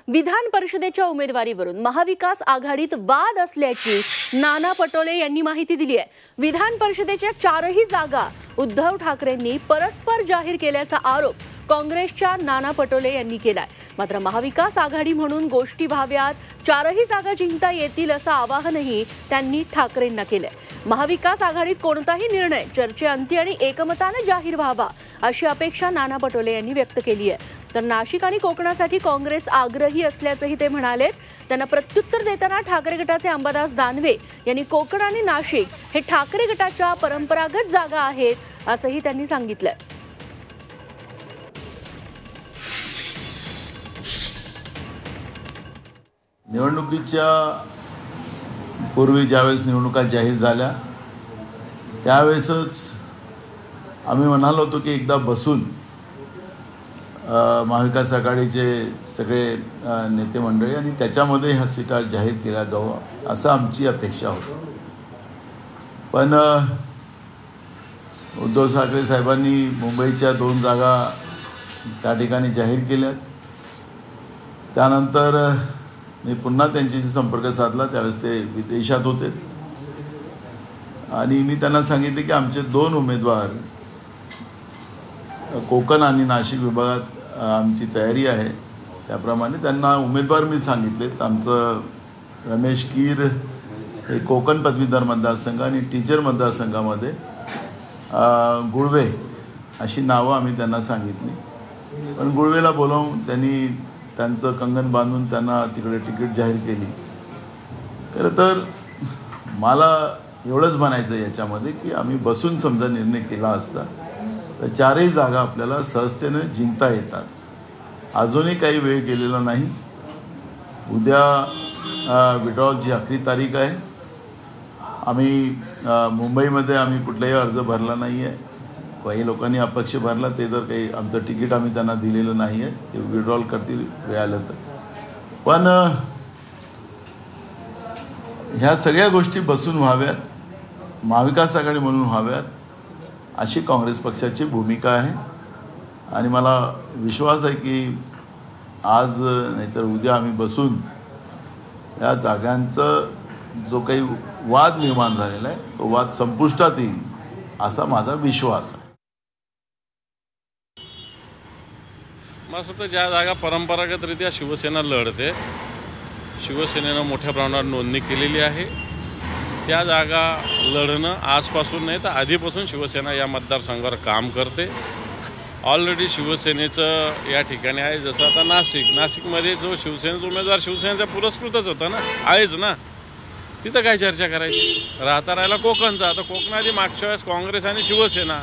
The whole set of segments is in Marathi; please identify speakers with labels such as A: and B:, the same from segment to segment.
A: विधान परिषदेच्या उमेदवारीवरून महाविकास आघाडीत वाद असल्याची नाना पटोले यांनी माहिती दिली आहे। विधान परिषदेच्या 4ही जागा उद्धव ठाकरेंनी परस्पर जाहीर केल्याचा आरोप काँग्रेसच्या नाना पटोले यांनी केलाय। मात्र महाविकास आघाडी म्हणून गोष्टी व्हाव्यात, 4ही जागा जिंकता येतील असं आवाहनही त्यांनी ठाकरेंना केलंय। महाविकास आघाडीत कोणताही निर्णय चर्चेअंती आणि एकमताने जाहीर व्हावा अशी अपेक्षा नाना पटोले यांनी व्यक्त केली आहे। तर नाशिक आणि कोकणासाठी काँग्रेस आग्रही असल्याचंही ते म्हणाले। त्यांना प्रत्युत्तर देताना ठाकरे गटाचे अंबादास दानवे यांनी कोकण आणि नाशिक हे ठाकरे गटाच्या परंपरागत जागा आहेत असंही त्यांनी सांगितलं।
B: निवडणुकीच्या पूर्वी ज्यावेळेस निवडणुका जाहीर झाल्या त्यावेळेसच आम्ही म्हणालो होतो की एकदा बसून महाविकास आघाडीचे सगळे नेते मंडळी आणि त्याच्यामध्ये ह्या सीटा जाहीर केल्या जावं असं आमची अपेक्षा होती। पण उद्धव ठाकरे साहेबांनी मुंबईच्या 2 जागा त्या ठिकाणी जाहीर केल्यात। त्यानंतर मी पुन्हा त्यांच्याशी संपर्क साधला, त्यावेळेस ते विदेशात होते आणि मी त्यांना सांगितले की आमचे 2 उमेदवार कोकण आणि नाशिक विभागात आमची तयारी आहे। त्याप्रमाणे त्यांना उमेदवार मी सांगितलेत। आमचं रमेश कीर हे कोकण पदवीधर मतदारसंघ आणि टीचर मतदारसंघामध्ये गुळवे अशी नावं आम्ही त्यांना सांगितली। पण गुळवेला बोलावून त्यांनी त्यांचं कंगन बांधून त्यांना तिकडे तिकीट जाहीर केली। खरं तर मला एवढंच म्हणायचं याच्यामध्ये की आम्ही बसून समजा निर्णय केला असता तर 4ही जागा आपल्याला सहजतेने जिंकता येतात। अजूनही काही वेळ गेलेला नाही। उद्या विड्रॉलची आखरी तारीख आहे। आम्ही मुंबईमध्ये आम्ही कुठलाही अर्ज भरला नाही आहे। काही लोकांनी अपक्ष भरला, ते जर काही आमचं तिकीट आम्ही त्यांना दिलेलं नाही आहे, ते विड्रॉल करतील वेळ आलं तर। पण ह्या सगळ्या गोष्टी बसून व्हाव्यात, महाविकास आघाडी म्हणून व्हाव्यात अशी काँग्रेस पक्षाची भूमिका आहे। आणि मला विश्वास आहे की आज नाहीतर उद्या आम्ही बसून या जागांचं जो काही वाद निर्माण झालेला आहे तो वाद संपुष्टात येईल असा माझा विश्वास आहे।
C: मला असं वाटतं ज्या जागा परंपरागतरित्या शिवसेना लढते, शिवसेनेनं मोठ्या प्रमाणावर नोंदणी केलेली आहे, त्या जागा लढणं आजपासून नाही तर आधीपासून शिवसेना या मतदारसंघावर काम करते। ऑलरेडी शिवसेनेचं या ठिकाणी आहे, जसं आता नाशिकमध्ये जो शिवसेनेचा उमेदवार शिवसेनेचा पुरस्कृतच होता ना, आहेच ना, तिथं काय चर्चा करायची। राहिला कोकणचा, तर कोकणात मागच्या वेळेस काँग्रेस आणि शिवसेना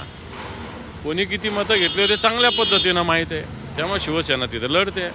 C: कोणी किती मतं घेतली होते चांगल्या पद्धतीनं माहीत आहे, त्यामुळे शिवसेना तिथं लढते।